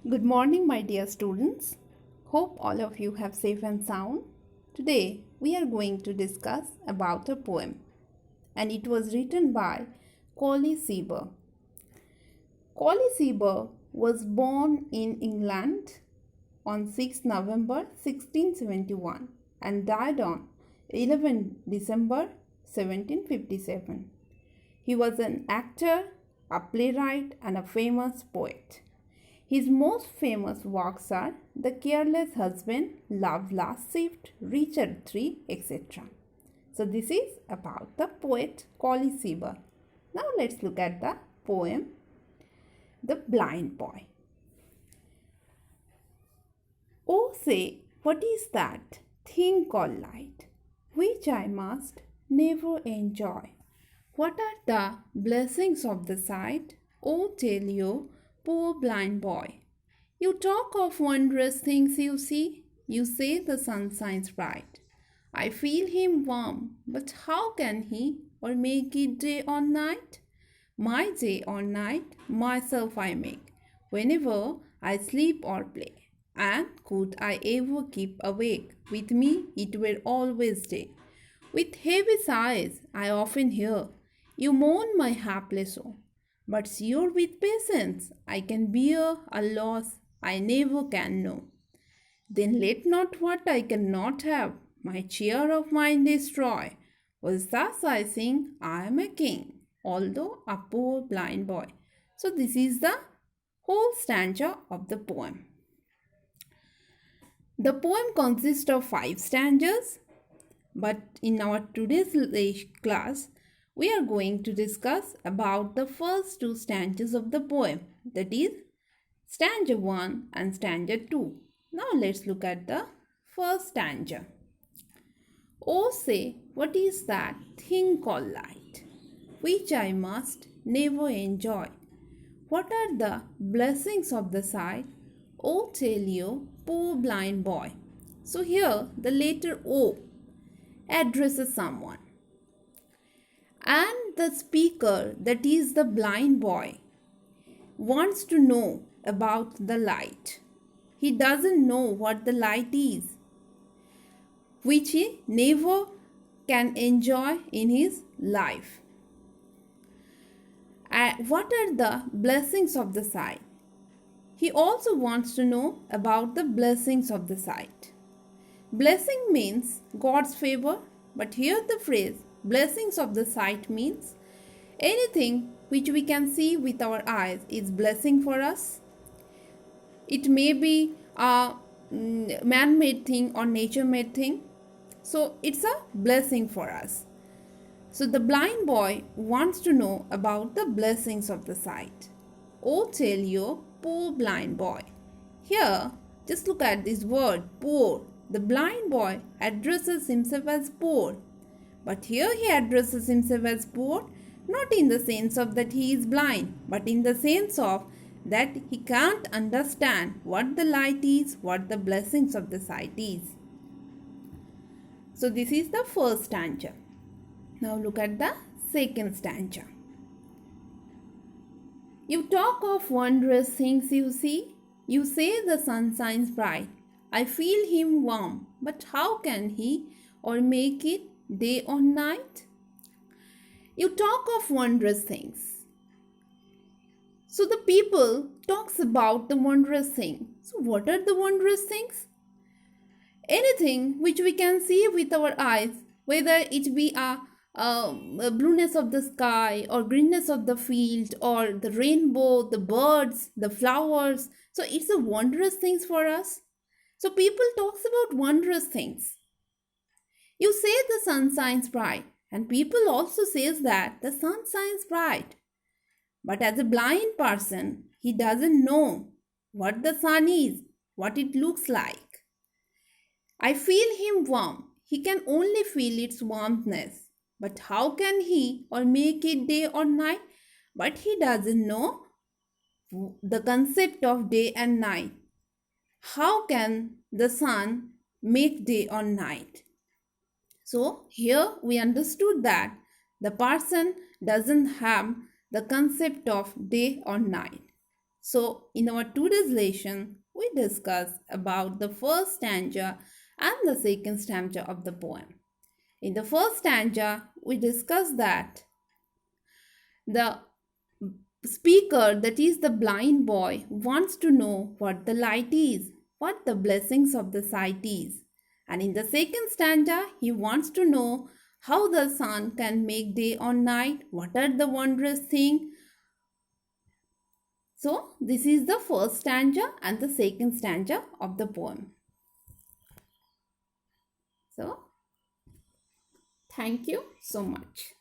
Good morning, my dear students. Hope all of you have safe and sound. Today we are going to discuss about a poem, and it was written by Colley Cibber. Colley Cibber was born in England on 6 November 1671 and died on 11 December 1757. He was an actor, a playwright, and a famous poet. His most famous works are The Careless Husband, Love Last Shift, Richard III, etc. So this is about the poet Colley Cibber. Now let's look at the poem The Blind Boy. Oh, say, what is that thing called light, which I must never enjoy? What are the blessings of the sight? Oh, tell you, poor blind boy. You talk of wondrous things you see. You say the sun shines bright. I feel him warm, but how can he or make it day or night? My day or night myself I make, whenever I sleep or play. And could I ever keep awake, with me it were always day. With heavy sighs I often hear you mourn my hapless soul. But sure with patience I can bear a loss I never can know. Then let not what I cannot have my cheer of mind destroy. Was thus I sing, I am a king, although a poor blind boy. So this is the whole stanza of the poem. The poem consists of 5 stanzas, but in our today's class, we are going to discuss about the first 2 stanzas of the poem, that is stanza 1 and stanza 2. Now let's look at the first stanza. Oh, say, what is that thing called light, which I must never enjoy? What are the blessings of the sight? Oh, tell you, poor blind boy. So here the letter O addresses someone, and the speaker, that is the blind boy, wants to know about the light. He doesn't know what the light is, which he never can enjoy in his life. And what are the blessings of the sight? He also wants to know about the blessings of the sight. Blessing means God's favor, but here the phrase blessings of the sight means anything which we can see with our eyes is blessing for us. It may be a man-made thing or nature-made thing. So it's a blessing for us. So the blind boy wants to know about the blessings of the sight. Oh, tell you, poor blind boy. Here, just look at this word, poor. The blind boy addresses himself as poor. But here he addresses himself as poor, not in the sense of that he is blind, but in the sense of that he can't understand what the light is, what the blessings of the sight is. So this is the first stanza. Now look at the second stanza. You talk of wondrous things you see. You say the sun shines bright. I feel him warm, but how can he or make it day or night? You talk of wondrous things. So the people talks about the wondrous thing. So what are the wondrous things? Anything which we can see with our eyes, whether it be a blueness of the sky or greenness of the field or the rainbow, the birds, the flowers. So it's a wondrous things for us. So people talks about wondrous things. You say the sun shines bright, and people also says that the sun shines bright. But as a blind person, he doesn't know what the sun is, what it looks like. I feel him warm. He can only feel its warmthness. But how can he or make it day or night? But he doesn't know the concept of day and night. How can the sun make day or night? So here we understood that the person doesn't have the concept of day or night. So, in our today's lesson, we discuss about the first stanza and the second stanza of the poem. In the first stanza, we discuss that the speaker, that is the blind boy, wants to know what the light is, what the blessings of the sight is. And in the second stanza, he wants to know how the sun can make day or night, what are the wondrous things. So, this is the first stanza and the second stanza of the poem. So, thank you so much.